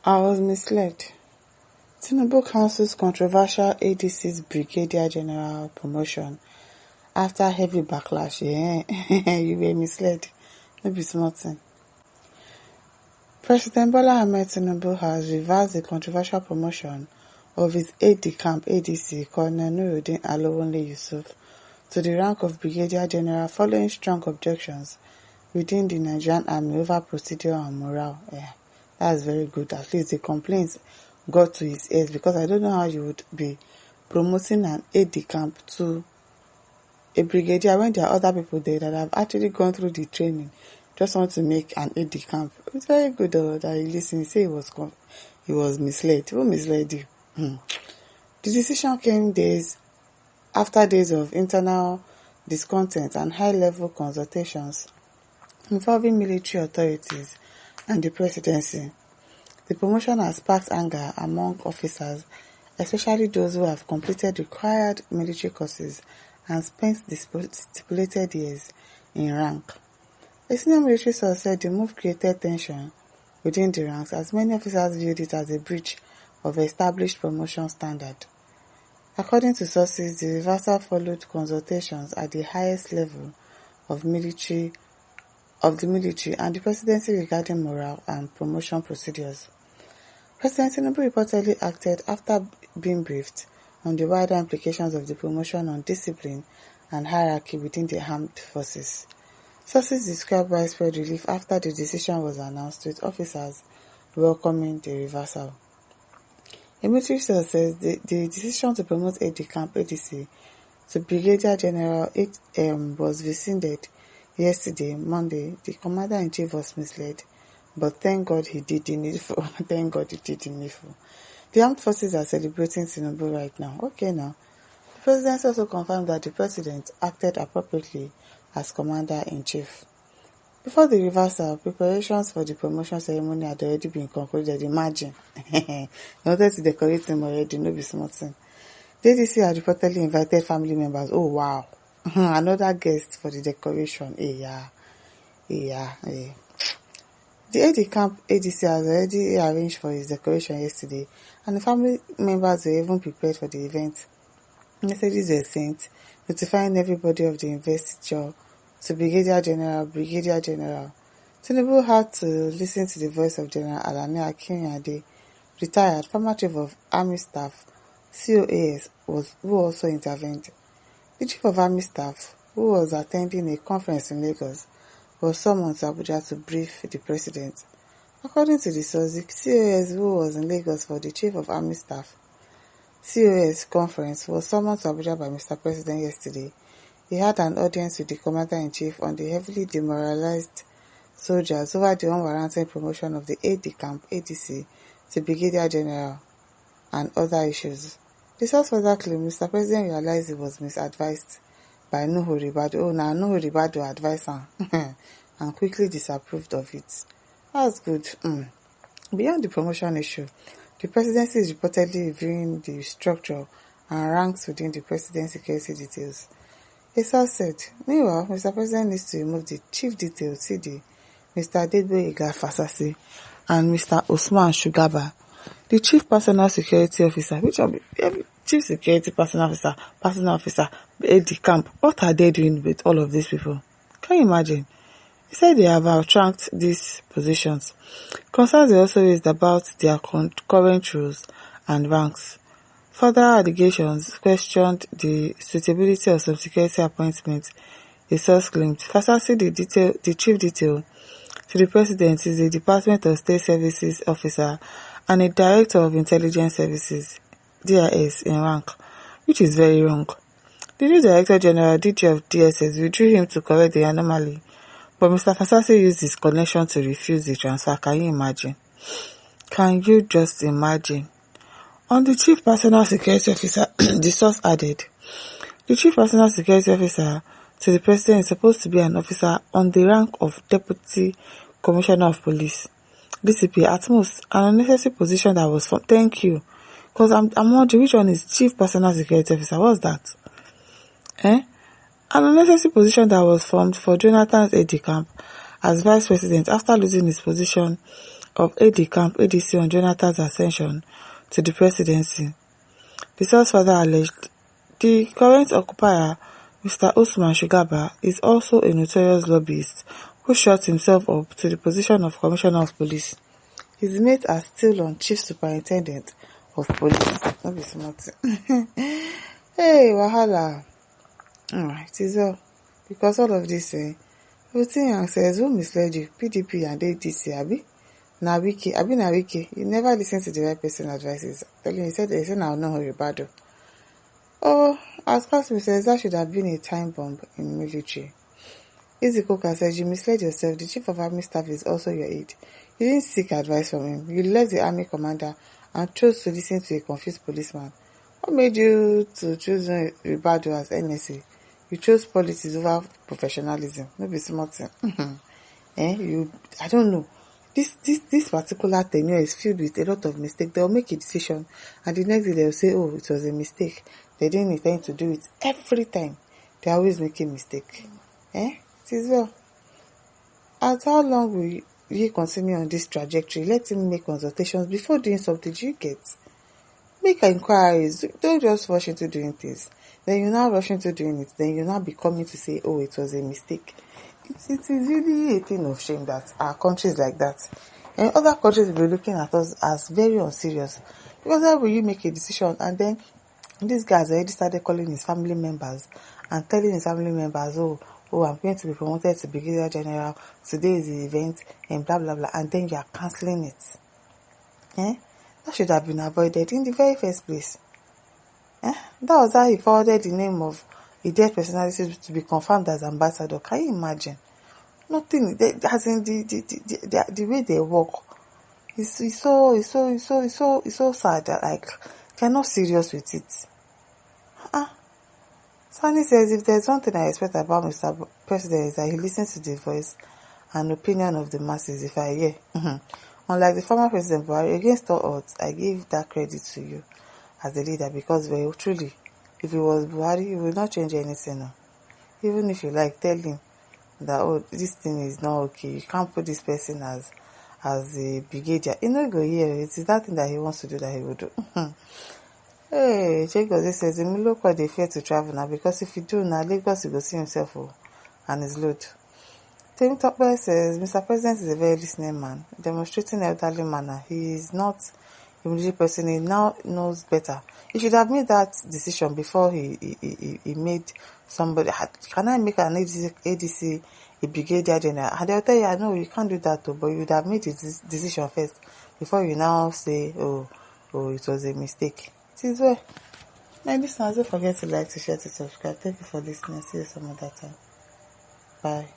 I was misled. Tinubu cancels controversial ADC's Brigadier General promotion after heavy backlash. Yeah, you were misled. No be small thing. President Bola Ahmed Tinubu has reversed the controversial promotion of his aide-de-camp ADC Colonel Nuruddin Alowonle Yusuf to the rank of Brigadier General following strong objections within the Nigerian Army over procedure and morale. Yeah, that's very good. At least the complaints got to his ears, because I don't know how you would be promoting an aide-de-camp to a brigadier when there are other people there that have actually gone through the training, just want to make an aide-de-camp. It's very good that you listen. You say he was misled. Who misled you? The decision came after days of internal discontent and high-level consultations involving military authorities and the presidency. The promotion has sparked anger among officers, especially those who have completed required military courses and spent the stipulated years in rank. A senior military source said the move created tension within the ranks, as many officers viewed it as a breach of established promotion standard. According to sources, the reversal followed consultations at the highest level of the military and the presidency regarding morale and promotion procedures. President Tinubu reportedly acted after being briefed on the wider implications of the promotion on discipline and hierarchy within the armed forces. Sources described widespread relief after the decision was announced, with officers welcoming the reversal. A military source says the decision to promote aide-de-camp ADC to Brigadier General was rescinded yesterday, Monday. The Commander-in-Chief was misled, but thank God he did the needful. Thank God he did the needful. The armed forces are celebrating Tinubu right now. Okay, now. The President also confirmed that the President acted appropriately as Commander-in-Chief. Before the reversal, preparations for the promotion ceremony had already been concluded. Imagine. They wanted to decorate him already, no be small thing. The ADC had reportedly invited family members. Oh, wow. Another guest for the decoration. Yeah. The aide-de-camp ADC has already arranged for his decoration yesterday, and the family members were even prepared for the event. Messages were sent notifying everybody of the investiture to Brigadier General. Tinubu had to listen to the voice of General Alani Akinrade, retired former Chief of Army Staff, COAS, who also intervened. The Chief of Army Staff, who was attending a conference in Lagos, was summoned to Abuja to brief the President. According to the source, the COAS, who was in Lagos for the Chief of Army Staff COAS conference, was summoned to Abuja by Mr. President yesterday. He had an audience with the Commander-in-Chief on the heavily demoralized soldiers over the unwarranted promotion of the aide-de-camp ADC to Brigadier General and other issues. The source further claimed Mr. President realized he was misadvised by Nuhu Ribadu. Nuhu Ribadu advised him and quickly disapproved of it. That's good. Beyond the promotion issue, the presidency is reportedly reviewing the structure and ranks within the president's security details. A source said, meanwhile, Mr. President needs to remove the chief detail CD, Mr. Adegboyega Fasasi, and Mr. Osman Shugaba, the chief personal security officer. Which of chief security personal officer, aide-de-camp? What are they doing with all of these people? Can you imagine? He said they have outranked these positions. Concerns were also raised about their current roles and ranks. Further allegations questioned the suitability of some security appointments. A source claimed Fasasi, the chief detail to the President, is a Department of State Services officer and a Director of Intelligence Services, DIS, in rank, which is very wrong. The new Director General, DG of DSS, withdrew him to correct the anomaly, but Mr. Fasasi used his connection to refuse the transfer. Can you imagine? Can you just imagine? On the Chief Personal Security Officer, the source added, the Chief Personal Security Officer to the President is supposed to be an officer on the rank of Deputy Commissioner of Police, DCP, at most, an unnecessary position that was from. Thank you. Because I'm wondering which one is Chief Personal Security Officer. What's that? An unnecessary position that was formed for Jonathan's aide-de-camp as Vice President after losing his position of aide-de-camp ADC on Jonathan's ascension to the presidency. The source further alleged the current occupier, Mr. Usman Shigaba, is also a notorious lobbyist who shot himself up to the position of Commissioner of Police. His mates are still on Chief Superintendent of Police. Not be smart. Hey, wahala. It is well. Because all of this, everything Yang says, who misled you? PDP and ADC, Abi? Na Wiki. You never listen to the right person advices. Telling you, he said, I'll know how you bad. Oh, as Kassim says, that should have been a time bomb in military. Easy Coker said, you misled yourself. The chief of army staff is also your aide. You didn't seek advice from him. You left the army commander and chose to listen to a confused policeman. What made you to choose Ribado as NSA? You chose politics over professionalism. Maybe smart. I don't know. This particular tenure is filled with a lot of mistakes. They'll make a decision and the next day they'll say, oh, it was a mistake. They didn't intend to do it. Every time they always make a mistake. It is well. At how long will you continue on this trajectory? Let him make consultations before doing something. You get? Make inquiries. Don't just rush into doing things. Then you now rush into doing it. Then you now be coming to say, oh, it was a mistake. It is really a thing of shame that our countries like that. And other countries will be looking at us as very unserious. Because how will you make a decision and then this guy has already started calling his family members and telling his family members, oh, I'm going to be promoted to Brigadier General. Today is the event and blah, blah, blah. And then you are cancelling it. That should have been avoided in the very first place. That was how he forwarded the name of a dead personality to be confirmed as ambassador. Can you imagine? Nothing. As in the way they work, it's so sad that like they're not serious with it. Sani says if there's one thing I expect about Mr. President is that he listens to the voice and opinion of the masses. If I hear, unlike the former President Buhari, against all odds, I give that credit to you as the leader because very truly, if it was Buhari, he will not change anything. No. Even if you like, tell him that, oh, this thing is not okay. You can't put this person as a brigadier. He no go here. It is that thing that he wants to do that he will do. Hey, Jacob says, the local they fear to travel now because if you do now, Lagos he go see himself and his load. Tim Topper says, Mr. President is a very listening man, demonstrating elderly manner. He is not a military person. He now knows better. He should have made that decision before he made somebody. Can I make an ADC a brigadier general? And they'll tell you, no, you can't do that, but you would have made this decision first before you now say, oh, it was a mistake. It is well. My listeners, don't forget to like, to share, to subscribe. Thank you for listening. See you some other time. Bye.